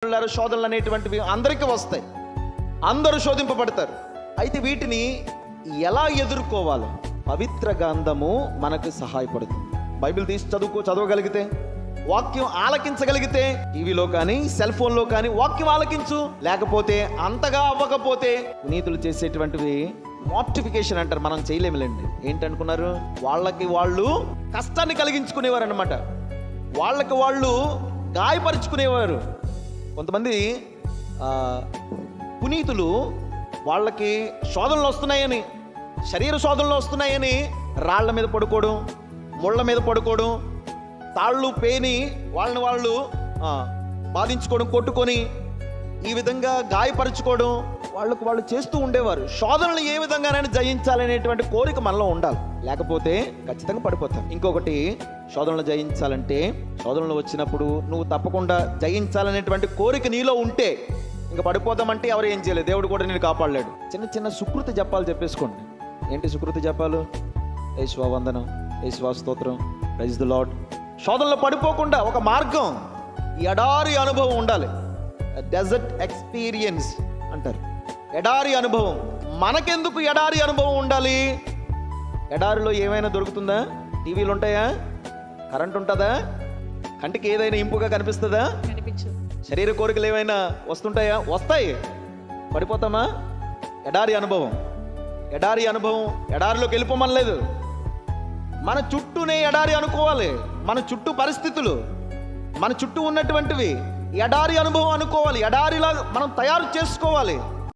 మిత్రులారా, శోధనలు అనేటువంటివి అందరికీ వస్తాయి, అందరూ శోధింపబడతారు. అయితే వీటిని ఎలా ఎదుర్కోవాలి? పవిత్ర గ్రంథము మనకు సహాయపడుతుంది. బైబిల్ తీసి చదవగలిగితే, వాక్యం ఆలకించగలిగితే, టీవీలో కానీ సెల్ ఫోన్లో కానీ వాక్యం ఆలకించు. లేకపోతే అంతగా అవ్వకపోతే నీతులు చేసేటువంటివి మోర్టిఫికేషన్ అంటారు, మనం చేయలేములేండి. ఏంటనుకున్నారు? వాళ్ళకి వాళ్ళు కష్టాన్ని కలిగించుకునేవారు అనమాట, వాళ్ళకి వాళ్ళు గాయపరుచుకునేవారు. కొంతమంది పునీతులు వాళ్ళకి శోధనలు వస్తున్నాయని, శరీర శోధనలు వస్తున్నాయని రాళ్ల మీద పడుకోవడం, ముళ్ళ మీద పడుకోవడం, తాళ్ళు పేని వాళ్ళని వాళ్ళు బాధించుకోవడం, కొట్టుకొని ఈ విధంగా గాయపరుచుకోవడం వాళ్ళకు వాళ్ళు చేస్తూ ఉండేవారు. శోధనలు ఏ విధంగానైనా జయించాలనేటువంటి కోరిక మనలో ఉండాలి, లేకపోతే ఖచ్చితంగా పడిపోతాం. ఇంకొకటి, శోధనలు జయించాలంటే, శోధనలు వచ్చినప్పుడు నువ్వు తప్పకుండా జయించాలనేటువంటి కోరిక నీలో ఉంటే ఇంకా పడిపోతామంటే ఎవరు ఏం చేయలేదు, దేవుడు కూడా నేను కాపాడలేడు. చిన్న చిన్న సుకృతి జపాలు చెప్పేసుకోండి. ఏంటి సుకృతి జపాలు? యేసువా వందనం, యేసువా స్తోత్రం, ప్రైజ్ ది లార్డ్. శోధనలో పడిపోకుండా ఒక మార్గం, ఎడారి అనుభవం ఉండాలి. డెజర్ట్ ఎక్స్పీరియన్స్ అంటారు, ఎడారి అనుభవం. మనకెందుకు ఎడారి అనుభవం ఉండాలి? ఎడారిలో ఏమైనా దొరుకుతుందా? టీవీలు ఉంటాయా? కరెంట్ ఉంటుందా? కంటికి ఏదైనా ఇంపుగా కనిపిస్తుందా? శరీర కోరికలు ఏమైనా వస్తుంటాయా? వస్తాయి. పడిపోతామా? ఎడారి అనుభవం, ఎడారి అనుభవం. ఎడారిలోకి వెళ్ళిపోమనలేదు, మన చుట్టూనే ఎడారి అనుకోవాలి. మన చుట్టూ పరిస్థితులు, మన చుట్టూ ఉన్నటువంటివి ఎడారి అనుభవం అనుకోవాలి. ఎడారిలా మనం తయారు చేసుకోవాలి.